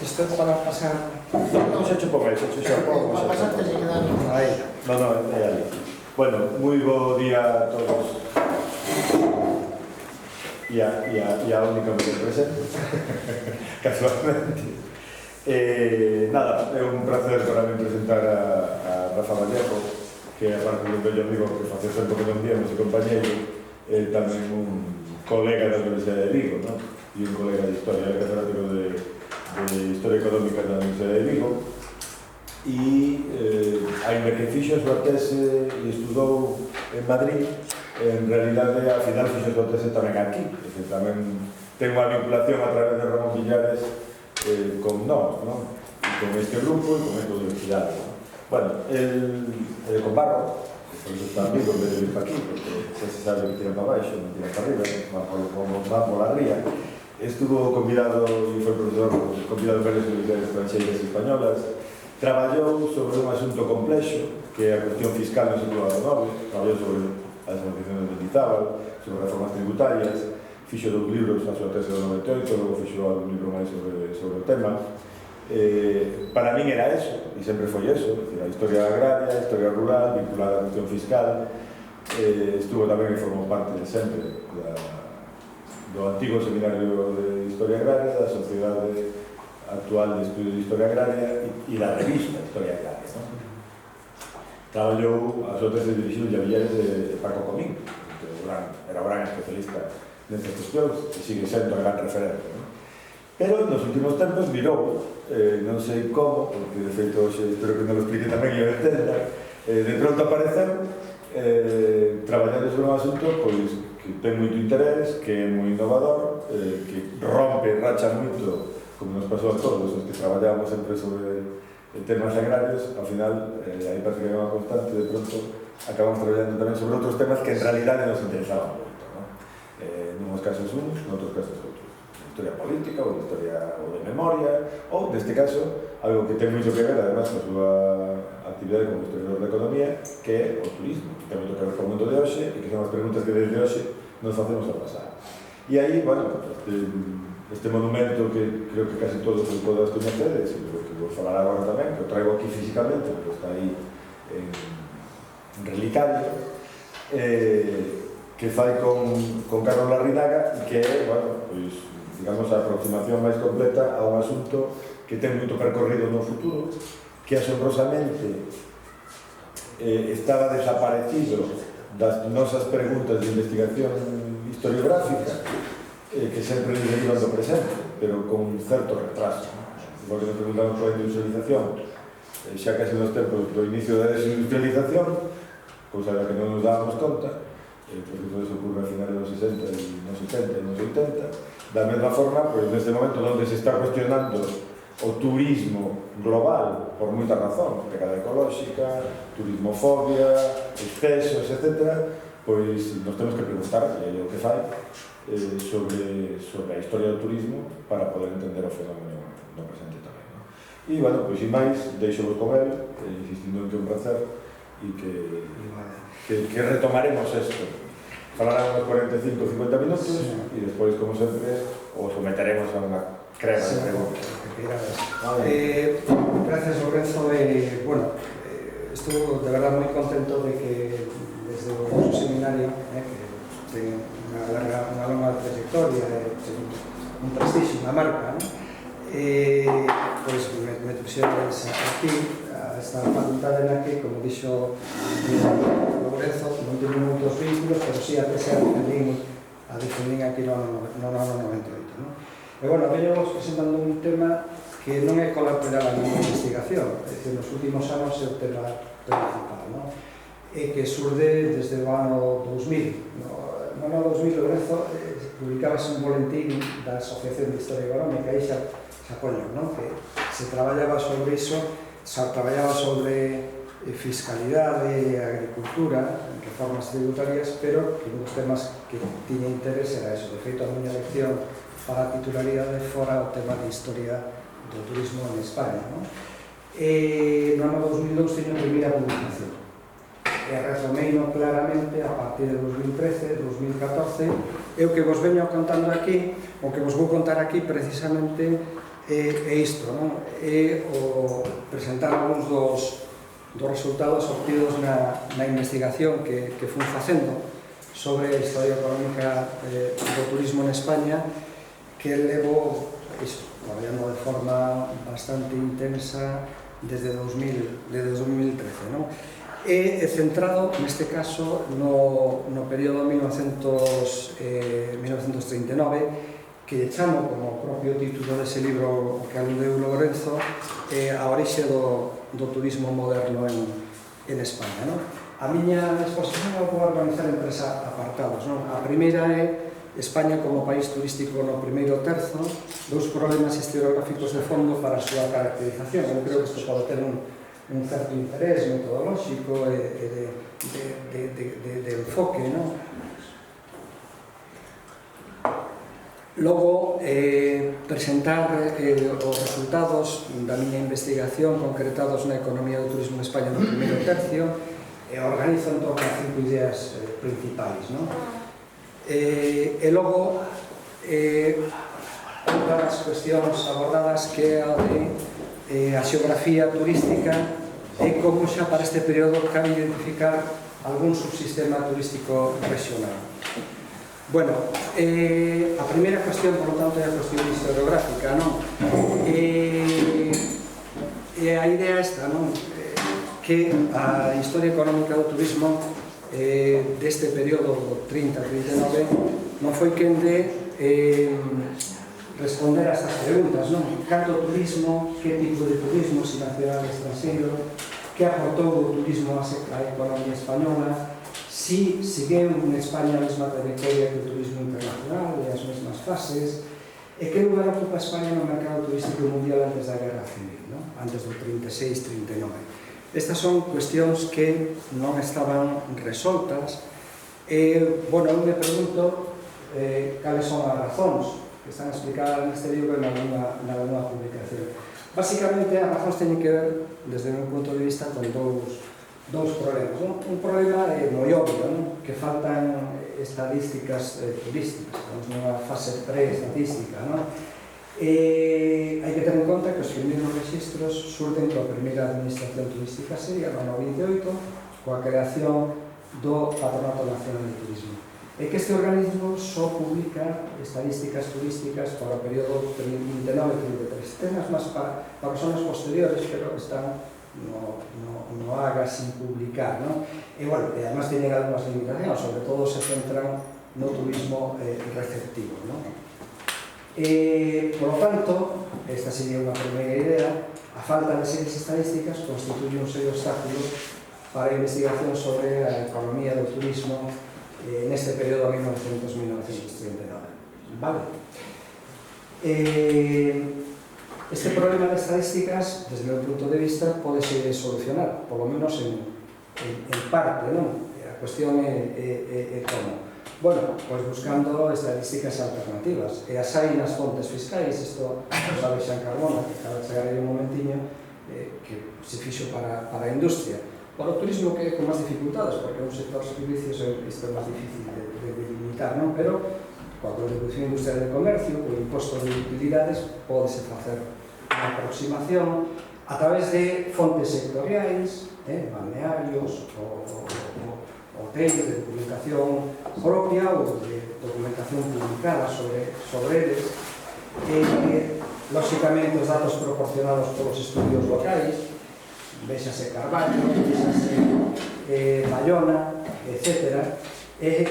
Isto é para pasar... Non se chupo máis, se chupo Para pasarte se queda bien. Aí. Non, é ali. Bueno, moi bo día a todos. E a única que presente. Casualmente. Nada, é un placer para mí presentar a Rafa Vallejo, que aparte de un bello amigo que facía tempo que non víamos e compañeiro, tamén un colega da Universidade de Vigo, non? E un colega de historia, é catedrático de Historia Económica da Universidade de Vigo, e ainda que fixo a súa tese e estudou en Madrid, en realidade ao final fixo a súa tese tamén aquí, porque tamén ten unha vinculación a través de Ramón Villares con nós, non? E con este grupo e con esta universidade, non? Bueno, el con Barro, por eso está amigo en vez de ir para aquí, porque xa se sabe que tira para baixo, non tira para arriba, va por la ría. Estuvo convidado e foi profesor convidado en varias universidades estranxeiras e españolas. Traballou sobre un asunto complexo, que é a cuestión fiscal no século XIX, traballou sobre as negociaciones de Mendizábal, sobre reformas tributarias, fixo 2 libros na súa tese do 98, logo fixo un libro máis sobre o tema. Para min era eso, e sempre foi eso, a historia agraria, a historia rural, vinculada á cuestión fiscal. Estuvo tamén e formou parte de sempre do antigo Seminario de Historia Agraria, da Sociedade Actual de Estudio de Historia Agraria e da revista Historia Agraria, non? Traballou a súa tese dirixido a Villares de Paco Comín, que era o gran especialista nestas cuestións e sigue sendo a gran referente, non? Pero nos últimos tempos virou, non sei como, porque de feito hoxe espero que non lo explique tamén e o entenda, de pronto apareceu traballando sobre un asunto pois que ten moito interés, que é moi innovador, que rompe, racha moito, como nos pasou a todos os que traballamos sempre sobre temas agrarios. Ao final, aí parece que é unha constante, de pronto acabamos traballando tamén sobre outros temas que en realidade nos interesaban moito, non? Nuns casos uns, noutros casos outros. Historia política, ou historia ou de memoria, ou, neste caso, algo que ten moito que ver, además, con a súa actividade como historiador de economía, que é o turismo, que ten moito que ver con o mundo de hoxe, e que son as preguntas que desde hoxe nos facemos ao pasar. E aí, bueno, este monumento que creo que casi todos os podes coñecer, e que vou falar agora tamén, que o traigo aquí físicamente, porque está aí en relicario, que fai con Carlos Larrinaga, e que é, bueno, pois, digamos, a aproximación máis completa a un asunto que ten moito percorrido no futuro, que asombrosamente estaba desaparecido das nosas preguntas de investigación historiográfica, que sempre nos derivan do presente, pero con un certo retraso. Igual que nos preguntamos por a industrialización, xa case nos tempos do inicio da desindustrialización, cousa da que non nos dábamos conta, porque todo eso ocurre a finales dos 60 e nos 70 e nos 80. Da mesma forma, pois neste momento onde se está cuestionando o turismo global por moitas razóns, pegada ecolóxica, turismofobia, excesos, etc., pois nos temos que preguntar, e é o que fai, sobre a historia do turismo para poder entender o fenómeno no presente tamén, non? E, bueno, pois, e máis, deixo-vos con él, insistindo en que é un placer, e que retomaremos isto. Falarán unos 45-50 minutos e despois, como sempre, os someteremos a unha crema de preguntas. Gracias, Lorenzo. Bueno, estuve de verdad moi contento de que desde o noso seminario, que ten unha longa trayectoria, un prestigio, unha marca, pois me puxeron aquí a esta facultade na que, como dixo Lorenzo, non teño moitos vínculos, pero si a tese a defendín aquí no ano 98, non? E, bueno, veño vos presentando un tema que non é colateral a minha investigación, é dicir, nos últimos anos é o tema principal, non? E que surde desde o ano 2000. No ano 2000, Lorenzo, publicábase un boletín da Asociación de Historia Económica, aí xa coño, non? Que se traballaba sobre iso, traballaba sobre fiscalidade, agricultura, reformas tributarias, pero que un dos temas que tiña interés era eso. De feito, a miña lección para a titularidade fora o tema de historia do turismo en España, non? No ano 2002 teño a primeira publicación. E retomeino claramente a partir de 2013, 2014. E o que vos veño contando aquí, o que vos vou contar aquí precisamente E isto, non? É o presentar algúns dos resultados obtidos na investigación que fui facendo sobre a historia económica do turismo en España, que levo traballando de forma bastante intensa desde 2013, non? É centrado, neste caso, no período 1939, que lle chamo, como o propio título dese libro que aludeu Lourenzo, a orixe do turismo moderno en España, non? A miña exposición eu vou organizar en 3 apartados, non? A primeira é España como país turístico no primeiro terzo, 2 problemas historiográficos de fondo para a súa caracterización. Eu creo que isto pode ter un certo interés metodolóxico e de enfoque, non? Logo, presentar os resultados da miña investigación concretados na economía do turismo en España no primeiro tercio, e organizo en torno a 5 ideas principais, non? E logo, outra das cuestións abordadas que é a de a xeografía turística e como xa para este período cabe identificar algún subsistema turístico regional. Bueno, a primeira cuestión, por lo tanto, é a cuestión historiográfica, non? E a idea esta, non? Que a historia económica do turismo deste período do 30-39 non foi quen de responder a estas preguntas, non? Canto turismo, que tipo de turismo, se nacional e estranxeiro, que aportou o turismo á economía española, si segueu en España a mesma trayectoria que o turismo internacional e as mesmas fases, e que lugar ocupa España no mercado turístico mundial antes da Guerra Civil, non? Antes do 36-39. Estas son cuestións que non estaban resoltas e, bueno, eu me pregunto cales son as razóns que están explicadas neste libro e nalgúna publicación. Básicamente, as razóns teñen que ver, desde o meu punto de vista, con dous problemas. Un problema moi obvio, non? Que faltan estadísticas turísticas, estamos nunha fase pre-estatística, non? Hai que ter en conta que os primeiros registros surden coa primeira administración turística seria, no 98, coa creación do Patronato Nacional de Turismo. E que este organismo só publica estadísticas turísticas para o período 29-33. Temas máis para os anos posteriores, pero están no haga sin publicar, non? E, bueno, además teñen algunhas limitacións, sobre todo se centran no turismo receptivo, non? Por lo tanto, esta sería unha primeira idea, a falta de series estadísticas constituye un serio obstáculo para a investigación sobre a economía do turismo neste período 1900-1939. Vale? Este problema de estadísticas, desde o meu punto de vista, pode ser solucionar, polo menos en parte, non? A cuestión é como. Bueno, pois buscando estadísticas alternativas. E as hai nas fontes fiscais, isto sabe Xan Carmona, que acaba de chegar aí un momentiño, que se fixo para a industria. Para o turismo que é con máis dificultades, porque é un sector de servicios isto é máis difícil de delimitar, non? Pero, coa contribución industrial de comercio, co imposto de utilidades, pódese facer unha aproximación a través de fontes sectoriais, balnearios, hoteles de documentación propia ou de documentación publicada sobre eles, lóxicamente os datos proporcionados polos estudios locais, véxase Carballo, véxase Bayona, etc. E,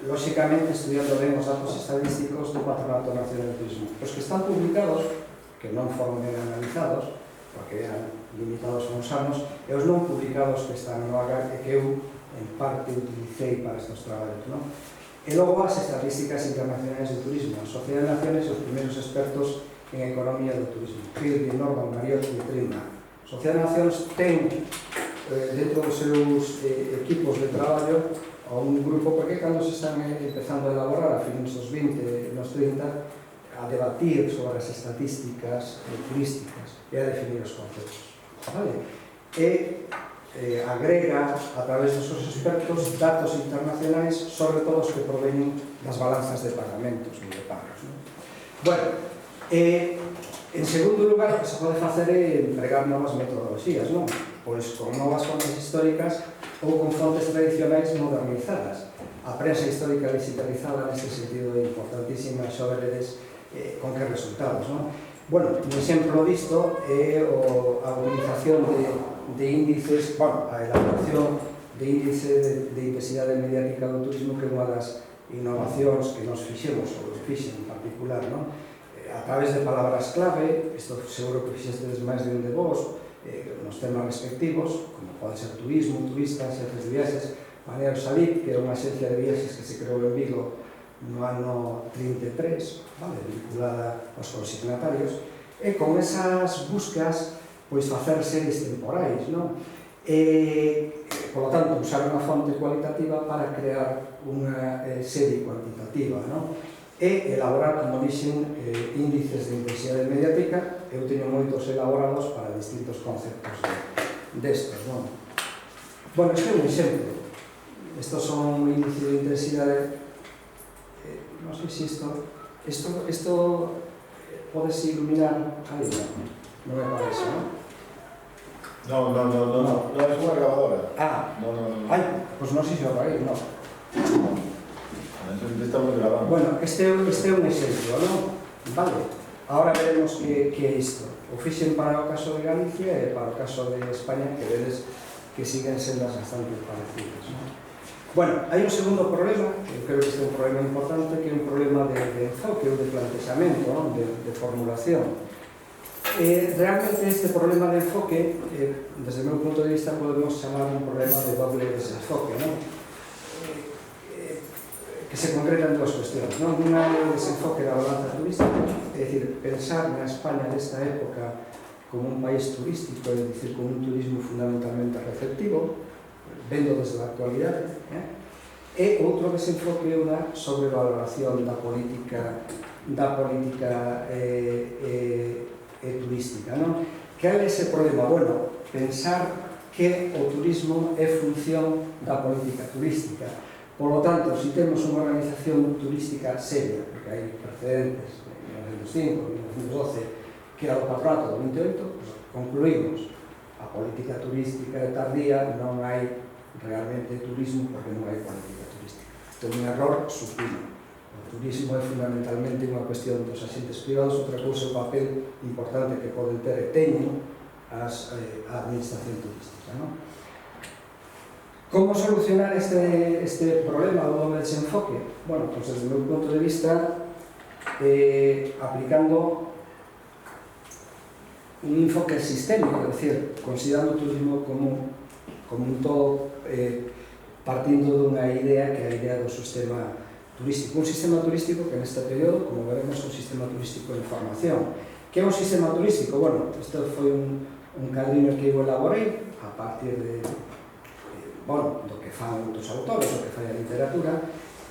lóxicamente, estudiando ben os datos estadísticos do Patronato Nacional de Turismo. Os que están publicados, que non foron ben analizados, porque eran limitados a uns anos, e os non publicados que están no AGAR e que eu, en parte, utilicei para estes traballos, non? E logo as estadísticas internacionais de turismo, a Sociedade de Naciones e os primeiros expertos en economía do turismo, Kirby, Norman, Mariotti e Trinidad. A Sociedade de Nacións ten dentro dos seus equipos de traballo a un grupo porque cando se están empezando a elaborar a fins dos 20 e nos 30 a debatir sobre as estatísticas turísticas e a definir os conceptos. Vale? E agrega a través dos seus expertos datos internacionais, sobre todo os que proveñen das balanzas de pagamentos e de pagos. Bueno, En segundo lugar, o que se pode facer é empregar novas metodoloxías, non? Pois con novas fontes históricas ou con fontes tradicionais modernizadas. A prensa histórica digitalizada neste sentido é importantísima, xa veredes con que resultados, non? Bueno, un exemplo disto é a utilización de índices, bueno, a elaboración de índice de intensidade mediática do turismo, que é unha das innovacións que nos fixemos, ou fixen en particular, non? A través de palabras clave, isto seguro que fixestes máis de un de vos, nos temas respectivos, como pode ser turismo, turistas, xefes de viaxes. Manuel Salip, que é unha xencia de viaxes que se creou en Vigo no ano 33, vinculada aos consignatarios, e con esas buscas pois facer series temporais, non? Por lo tanto, usar unha fonte cualitativa para crear unha serie cuantitativa, non? E elaborar, como dixen, índices de intensidade mediática. Eu teño moitos elaborados para distintos conceptos destos, non? Bueno, este é un exemplo. Estos son índices de intensidade. Non sei se isto podes iluminar aí, non me parece, non? No, es unha grabadora. No. Ai, pois non sei se o apaguei, non. Estamos grabando. Bueno, este é un exemplo, non? Vale. Ahora veremos que é isto. O fixen para o caso de Galicia e para o caso de España, que vedes que siguen sendo bastante parecidas, non? Bueno, hai un segundo problema, que eu creo que este é un problema importante, que é un problema de enfoque ou de plantexamento, non? De formulación. Realmente este problema de enfoque, desde o meu punto de vista, podemos chamar un problema de doble desenfoque, non? Que se concreta en dúas cuestións, non? Unha é o desenfoque da balanza turística, é dicir, pensar na España desta época como un país turístico, é dicir, como un turismo fundamentalmente receptivo, vendo desde a actualidade, e outro desenfoque é unha sobrevaloración da política turística, non? Que é ese problema? Bueno, pensar que o turismo é función da política turística. Por lo tanto, se temos unha organización turística seria, porque hai precedentes en 1905, 1912, que era o patronato do 28, pues, concluímos a política turística é tardía, non hai realmente turismo porque non hai política turística. Isto é un error supino. O turismo é fundamentalmente unha cuestión dos agentes privados, outra cousa é o papel importante que poden ter e teñen a administración turística, non? Como solucionar este problema do doble desenfoque? Bueno, pues desde o meu punto de vista, aplicando un enfoque sistémico, é dicir, considerando o turismo como un todo, partindo dunha idea que é a idea do sistema turístico. Un sistema turístico que neste período, como veremos, é un sistema turístico de información. Que é un sistema turístico? Bueno, isto foi un cadriño que eu elaborei a partir do que fan outros autores, o que fai a literatura,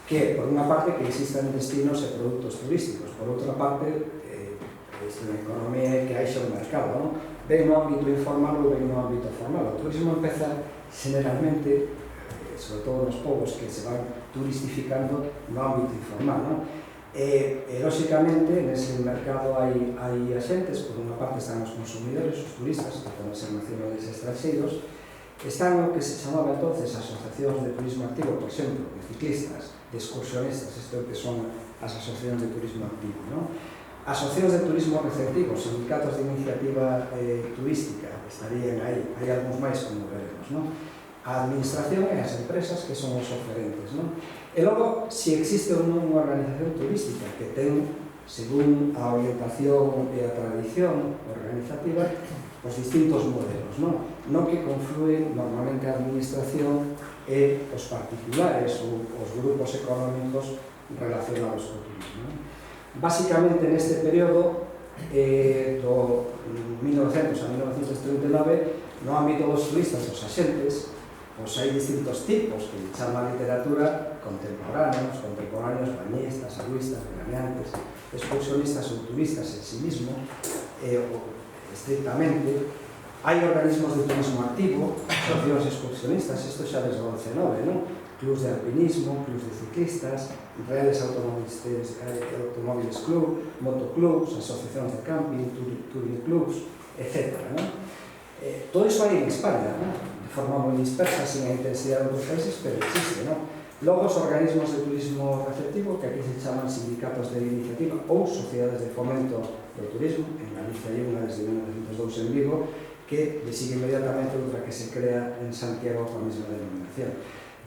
que, por unha parte, que existan destinos e produtos turísticos, por outra parte, a economía é que haixa un mercado, non? Ben no ámbito informal ou ben no ámbito formal. O turismo empeza, generalmente, sobre todo nos povos que se van turistificando no ámbito informal, non? Lóxicamente, nese mercado hai axentes, por unha parte están os consumidores, os turistas, que poden ser nacionales e estranxeiros, están o que se chamaba entonces asociacións de turismo activo, por exemplo, de ciclistas, de excursionistas, isto que son as asociacións de turismo activo, non? Asociacións de turismo receptivo, sindicatos de iniciativa turística, estarían aí, hai algúns máis como veremos, non? A administración e as empresas que son os oferentes, non? E logo, se existe ou non unha organización turística que ten, según a orientación e a tradición organizativa, os distintos modelos, non? No que confluen normalmente a administración e os particulares ou os grupos económicos relacionados co turismo, non? Básicamente, neste período, do 1900 a 1939, no ámbito dos turistas, dos axentes, pois hai distintos tipos que chama a literatura contemporáneos, bañistas, aguistas, veraneantes, excursionistas ou turistas en sí mismo, estrictamente. Hai organismos de turismo activo, asociacións excursionistas, isto xa desde o 19, non? clubs de alpinismo, clubs de ciclistas, redes automóviles club, motoclubs, asociacións de camping, touring clubs, etc. Todo iso hai en España, de forma moi dispersa, sin a intensidade de outros países, pero existe. Logo, os organismos de turismo receptivo, que aquí se chaman sindicatos de iniciativa ou sociedades de fomento do turismo, en Galicia hai unha desde 1902 en Vigo, que le sigue inmediatamente outra que se crea en Santiago con a mesma denominación.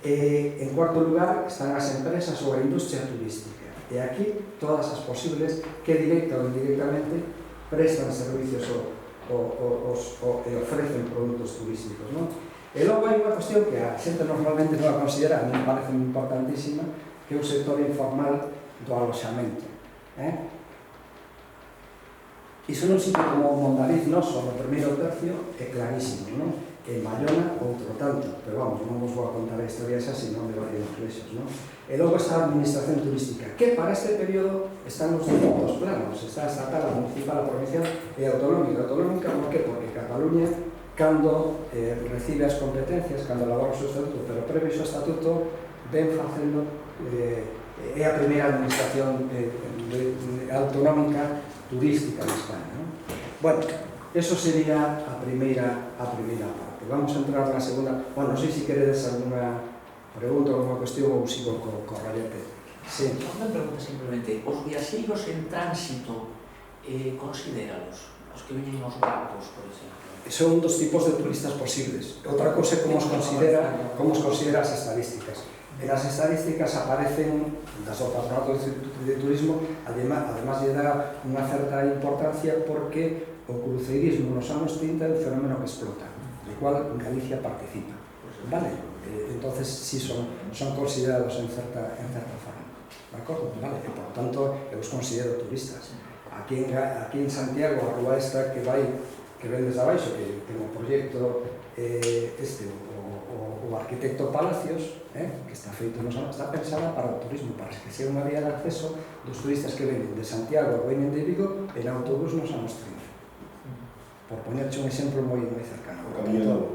En cuarto lugar, están as empresas ou a industria turística. E aquí, todas as posibles que directa ou indirectamente prestan servicios e ofrecen produtos turísticos. E logo hai unha cuestión que a xente normalmente non a considera, a mí me parece importantísima, que é o sector informal do aloxamento. Iso nun sitio como Mondariz noso, no primeiro tercio, é clarísimo, en Bayona, outro tanto, pero vamos, non vos vou a contar a historia esa, senón de varios flexos. E logo está a administración turística, que para este período están os distintos planos, está a estatal, a municipal, a provincial e a autonómica. Autonómica, por que? Porque Cataluña, cando recibe as competencias, cando elabora o seu estatuto, pero previo ao estatuto, ven facendo, é a primeira administración autonómica turística en España. Bueno, eso sería a primeira parte. Vamos a entrar na segunda. Bueno, non sei se queredes alguna pregunta ou alguna cuestión ou sigo co rayete. Sí. Unha pregunta simplemente. Os viaxeiros en tránsito, considéralos? Os que veñen nos barcos, por exemplo. Son un dos tipos de turistas posibles. Outra cosa é como os considera as estadísticas. En as estadísticas aparecen das do Patronato de Turismo, además lle dá unha certa importancia porque o cruceirismo nos anos 30 é un fenómeno que explota, do cual Galicia participa. Vale? Entonces, sí, son considerados en certa forma. De acordo? Vale? E, por tanto, eu os considero turistas. Aquí en Santiago, a rúa esta que ven desde abaixo, que ten o proxecto o arquitecto Palacios, que está feito está pensada para o turismo, para que sea unha vía de acceso dos turistas que venen de Santiago ou venen de Vigo en autobús nos anos 30. Por poñerche un exemplo moi cercano. O Camiño Novo.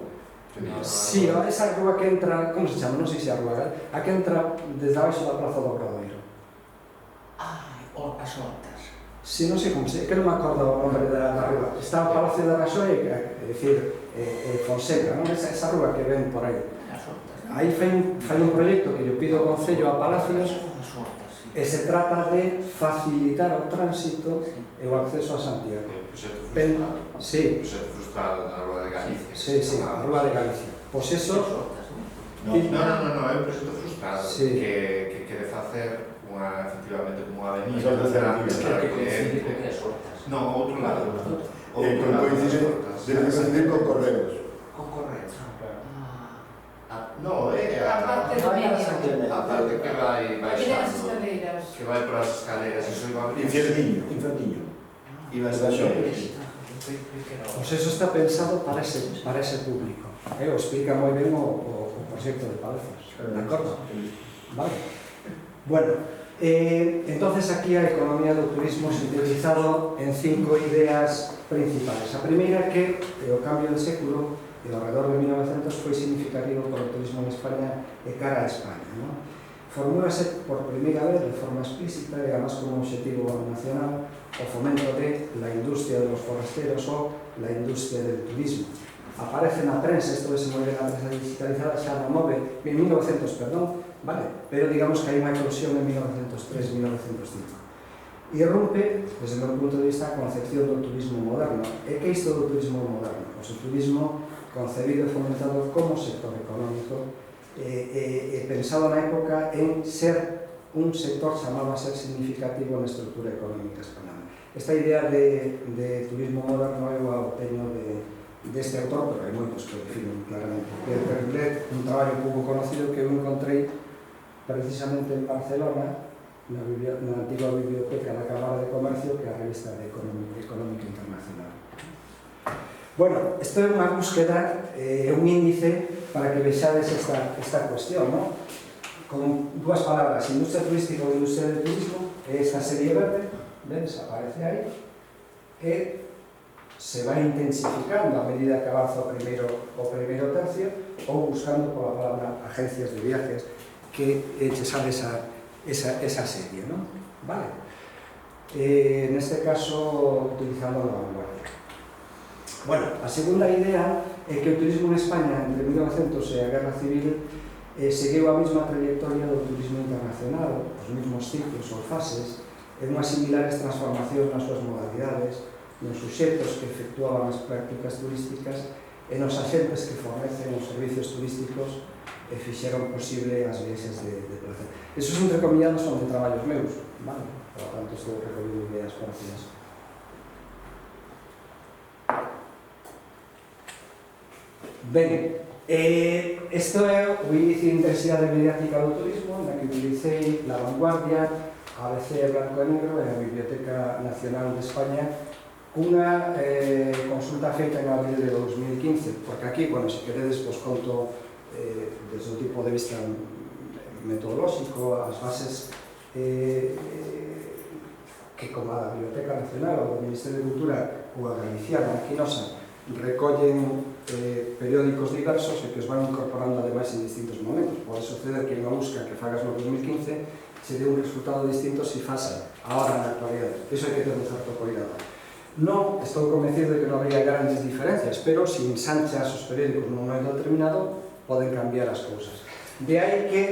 Sí, esa rúa que entra, como se chama? Non sei se é a rúa, a que entra desde abaixo da Praza do Obradoiro. As Hortas. Si, non sei como se, que non me acordo o nombre da rúa. Está o Palacio da Raxoia, é dicir, Fonseca, non? Esa rúa que ven por aí. Aí fai un proxecto que yo pido ao Concello a Palacios e se trata de facilitar o tránsito e o acceso a Santiago. Sí. O proxecto frustrado na Rúa de Galicia. Sí, a Rúa de Galicia. Pois eso... Non, é un proxecto frustrado que quere facer efectivamente como unha avenida non, outro lado debe coincidir con Correos. Con Correos. Non, é a parte do medio. A parte que vai baixando, que vai por as escaleras, iso iba a abrir. Infantiño. Iba a estar xores. Pois eso está pensado para ese público. O explica moi ben o proxecto de Palacios. De acordo? Vale. Bueno, entonces aquí a economía do turismo sintetizado en 5 ideas principales. A primeira que o cambio de século e ao redor de 1900 foi significativo para o turismo en España e cara a España. Formúlase por primeira vez de forma explícita e además como objetivo nacional o fomento de la industria de los forasteros ou la industria del turismo. Aparece na prensa, isto se moi ben na prensa digitalizada, xa no 1900, vale? Pero digamos que hai unha eclosión en 1903-1905. E rompe, desde o meu punto de vista, a concepción do turismo moderno. E que é isto do turismo moderno? Pois o turismo concebido e fomentado como sector económico e pensado na época en ser un sector chamado a ser significativo na estrutura económica española. Esta idea de turismo moderno é o teño deste autor, pero hai moitos que o definen claramente. Pierre Perlet, un traballo pouco conocido que eu encontrei precisamente en Barcelona, na antiga biblioteca da Cámara de Comercio, que é a revista de Económica Internacional. Bueno, isto é unha búsqueda, un índice para que vexades esta cuestión, non? Con dúas palabras, industria turística ou industria del turismo, esta serie verde, ves, aparece aí, e se vai intensificando a medida que avanza o primeiro tercio ou buscando pola palabra agencias de viajes que chesade esa serie, ¿no? Vale. En este caso, utilizando la vanguardia. Bueno, a segunda idea é que o turismo en España entre 1900 e a Guerra Civil seguiu a mesma trayectoria do turismo internacional, os mesmos ciclos ou fases, e unhas similares transformacións nas súas modalidades, nos suxetos que efectuaban as prácticas turísticas e nos axentes que fornecen os servicios turísticos e fixeron posible as viaxes de placer. Esos entrecomillados son de traballos meus, vale? Por lo tanto, estou recollindo ideas parecidas. Ben, isto é o índice de intensidade mediática do turismo, na que utilicei La Vanguardia, ABC Blanco e Negro e a Biblioteca Nacional de España, cunha consulta feita en abril de 2015, porque aquí, bueno, se queredes, vos conto desde o tipo de vista metodolóxico, as bases que como a Biblioteca Nacional ou o Ministerio de Cultura ou a Galiciana, aquí nosa, recollen periódicos diversos e que os van incorporando ademais en distintos momentos. Pode suceder que unha busca que fagas no 2015 se dé un resultado distinto se faz ahora na actualidade. Iso hai que ter un certo cuidado. Non estou convencido de que non habría grandes diferencias, pero se ensanchas os periódicos nun momento determinado poden cambiar as cousas. De aí que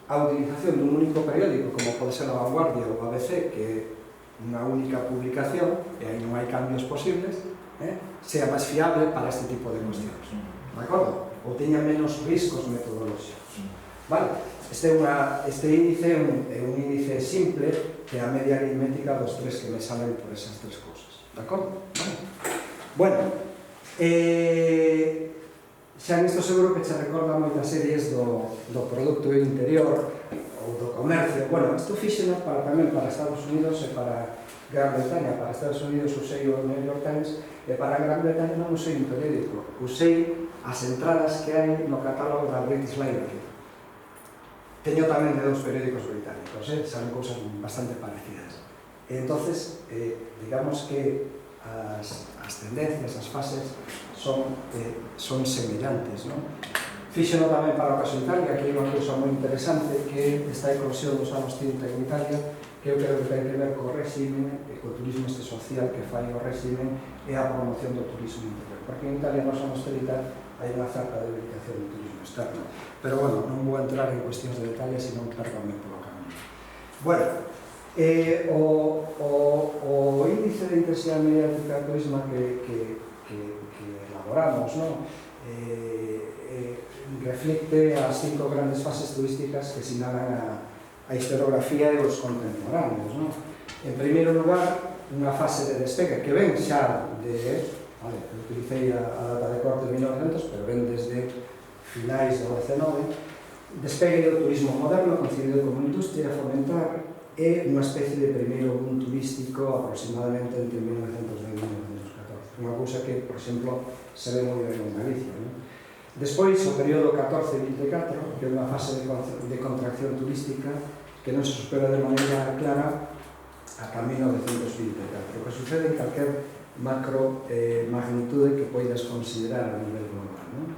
a utilización dun único periódico, como pode ser a Vanguardia ou a ABC, que é unha única publicación, e aí non hai cambios posibles, sea máis fiable para este tipo de cuestións. De acordo? Ou teña menos riscos metodolóxicos. Vale? Este índice é un índice simple que é a media aritmética dos tres que me salen por esas tres cousas. De acordo? Vale? Bueno, xa nisto seguro que che recorda moitas series do produto interior ou do comercio. Bueno, isto fixeno tamén para Estados Unidos e para Gran Bretaña. Para Estados Unidos usei o New York Times e para Gran Bretaña non usei un periódico. Usei as entradas que hai no catálogo da British Library. Teño tamén de dos periódicos británicos, saben cousas bastante parecidas. E entonces, digamos que as tendencias, as fases son semellantes, non? Fíxeno tamén para o caso de Italia, que é unha cousa moi interesante, que esta eclosión dos anos 30 en Italia, que eu creo que ten que ver co réxime e co turismo social que fai o réxime e a promoción do turismo interior. Porque en Italia nos anos 30 hai unha certa debilitación do turismo externo. Pero, bueno, non vou entrar en cuestións de detalle, senón perdoame polo camino. Bueno, o índice de intensidade mediática do turismo que elaboramos, non? Reflecte as 5 grandes fases turísticas que sinalan a historiografía e os contemporáneos, non? En primeiro lugar, unha fase de despegue que ven xa de... Vale, utilicei a data de corte de 1900, pero ven desde finais do XIX. Despegue do turismo moderno, concebido como industria a fomentar, é unha especie de primeiro boom turístico aproximadamente entre 1910 e 1914. Unha cousa que, por exemplo, se ve moi ben en Galicia, non? Despois, o período 14-24, que é unha fase de contracción turística que non se supera de maneira clara ata 1924. O que sucede en calquer macro magnitude que poidas considerar a nivel global, non?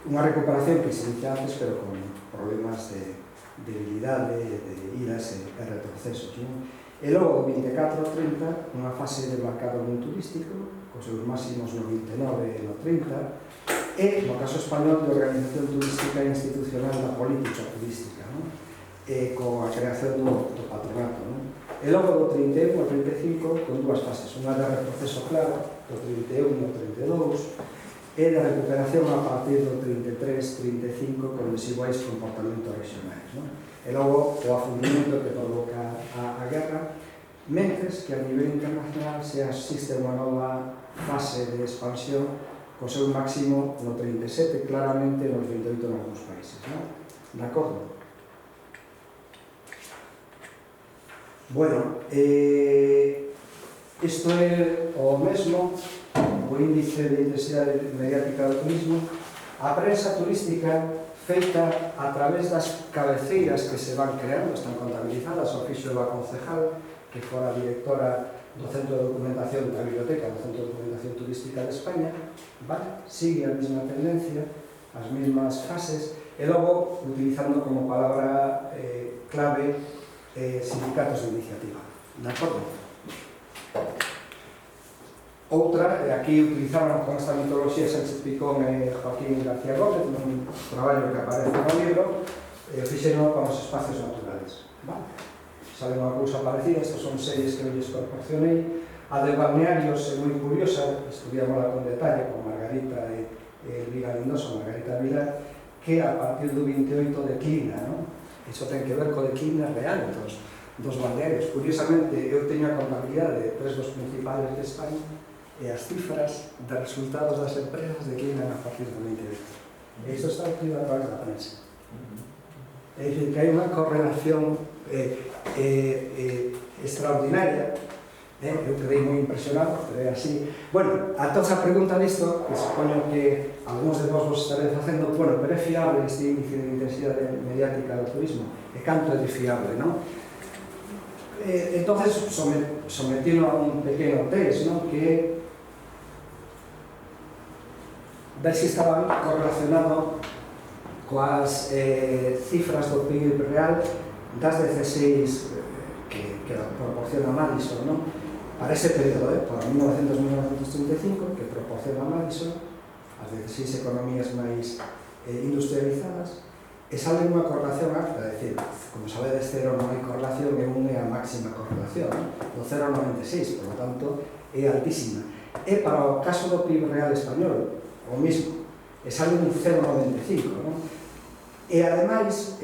Unha recuperación que se inicia antes, pero con problemas de debilidade, de idas e retrocesos, non? E logo, do 24 ao 30, unha fase de marcado boom turístico, cos seus máximos no 29 e no 30, e, no caso español, de organización turística e institucional da política turística, non? E coa creación do patronato, non? E logo do 31 ao 35, con dúas fases, unha de retroceso claro, do 31 ao 32, e de recuperación a partir do 33-35 con desiguais comportamentos regionais, non? E logo o afundimento que provoca a guerra, mentres que a nivel internacional se asiste a unha nova fase de expansión co seu máximo no 37, claramente nos 28 en algúns países, non? De acordo? Bueno, isto é o mesmo, o índice de intensidade mediática do turismo. A prensa turística feita a través das cabeceiras que se van creando, están contabilizadas, o fixo a concejal, que fora directora do Centro de Documentación da Biblioteca, do Centro de Documentación Turística de España, vale? Sigue a mesma tendencia, as mesmas fases, e logo utilizando como palabra clave sindicatos de iniciativa. De acordo? Outra, aquí utilizaban con esta mitoloxía Sánchez Picón e Joaquín García Gómez nun traballo que aparece no libro, fixeron con os espacios naturales. Vale? Saben unha cousa parecida, estas son series que eu lles proporcionei. A de balnearios é moi curiosa, estudiámola con detalle con Margarita e Elvira Lindoso, Margarita Vila, que a partir do 28 declina, non? Iso ten que ver co declina real dos balnearios. Curiosamente, eu teño a contabilidade de 3 dos principales de España e as cifras de resultados das empresas declinan a partir do 28. E isto está escrito a través da prensa. É dicir, que hai unha correlación extraordinaria. Eu quedei moi impresionado, pero é así. Bueno, a toda a pregunta disto, que supoño que algúns de vos estaréis facendo, bueno, pero é fiable este índice de intensidade mediática do turismo? E canto é de fiable, non? Entonces, sometino a un pequeno test, non? Que é ver se estaba correlacionado coas cifras do PIB real das 16 que proporciona Madison, non? Para ese período, para 1900-1935, que proporciona Madison, as 16 economías máis industrializadas, e sale unha correlación alta, é dicir, como sabedes, cero non hai correlación, e 1 é a máxima correlación, do 0,96, por lo tanto, é altísima. E para o caso do PIB real español, o mismo, e sale un 0,95, non? E ademais,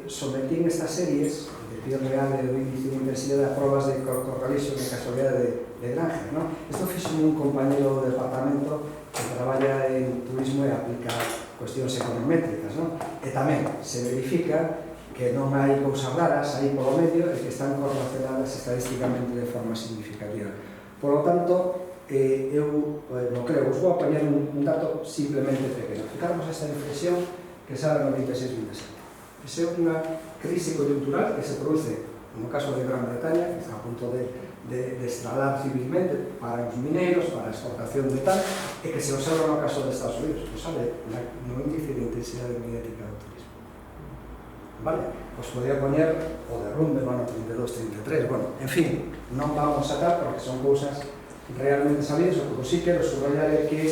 sometín estas series de PIB real e do índice de intensidade a probas de correlation e casualidade de Granger, non? Isto fixo un compañero do departamento que traballa en turismo e aplica cuestións econométricas, non? E tamén se verifica que non hai cousas raras aí polo medio e que están correlacionadas estadísticamente de forma significativa. Por lo tanto, eu non creo, vos vou apañar un dato simplemente pequeno. Ficarmos esta inflexión que sale no 26-27. Esa é unha crise coyuntural que se produce no caso de Gran Bretaña, que está a punto de estralar civilmente para os mineiros, para a exportación de tal, e que se observa no caso de Estados Unidos, que sale no índice de intensidade mediática do turismo. Vale? Os podía poñer o derrumbe no ano 32-33, bueno, en fin, non vamos a tal porque son cousas realmente sabidas, o que sí quero subrayar é que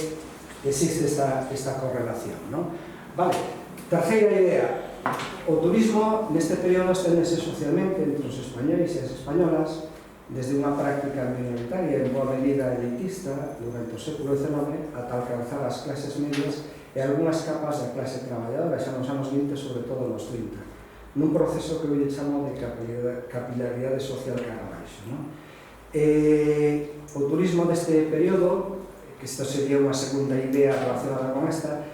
existe esta correlación, non? Vale, terceira idea, o turismo neste período esténdese socialmente entre os españoles e as españolas desde unha práctica minoritaria en boa medida elitista durante o século XIX ata alcanzar as clases medias e algunhas capas da clase traballadora xa nos anos 20, sobre todo nos 30, nun proceso que eu lle chamo de capilaridade social cara abaixo, non? O turismo deste período, que isto sería unha segunda idea relacionada con esta,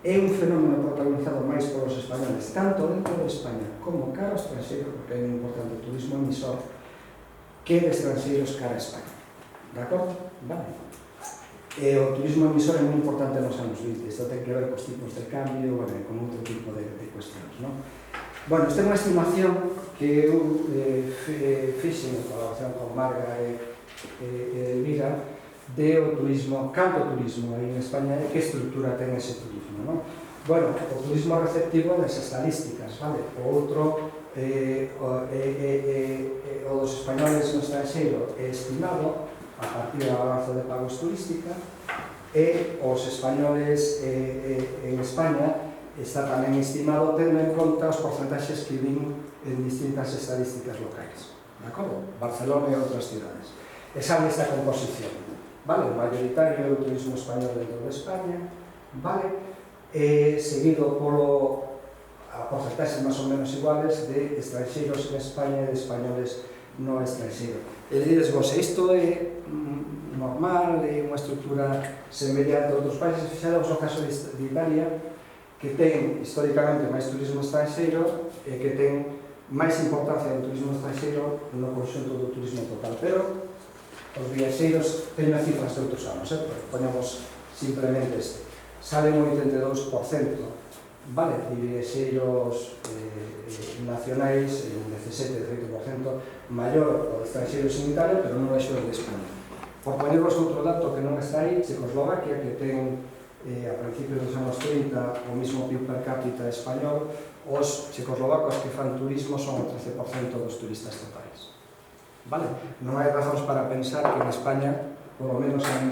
é un fenómeno protagonizado máis polos españoles, tanto dentro de España como cara ao estranxeiro, porque hai un importante turismo emisor, que de estranxeiros cara a España. De acordo? Vale. O turismo emisor é moi importante nos anos 20, isto ten que ver cos tipos de cambio, bueno, con outro tipo de cuestións, non? Bueno, esta é unha estimación que eu fixe en colaboración con Marga e Elvira de o turismo, canto turismo aí en España e que estrutura ten ese turismo, non? Bueno, o turismo receptivo das estadísticas, vale? O outro, o dos españoles no estranxeiro é estimado a partir da balanza de pagos turística e os españoles en España está tamén estimado tendo en conta os porcentaxes que vin en distintas estadísticas locais, de acordo? Barcelona e outras cidades. E sabe esta composición, vale? O mayoritario é o turismo español dentro de España, vale? Seguido polo a porcentaxes máis ou menos iguales de estranxeiros en España e de españoles no estranxeiro. E dides vos, isto é normal, é unha estructura semellante a outros países, fixados o caso de Italia, que ten históricamente máis turismo estranxeiro e que ten máis importancia do turismo estranxeiro no conxunto do turismo total, pero os viaxeiros teñen cifras de outros anos, poñamos simplemente este, salen un 82%, vale, de viaxeiros nacionais, un 17-18% maior o de estranxeiros en Italia, pero non é xo de España. Por poñervos outro dato que non está aí, Checoslovaquia, que ten a principios dos anos 30 o mismo PIB per cápita español, os checoslovacos que fan turismo son o 13% dos turistas totais. Vale? Non hai razóns para pensar que en España, polo menos en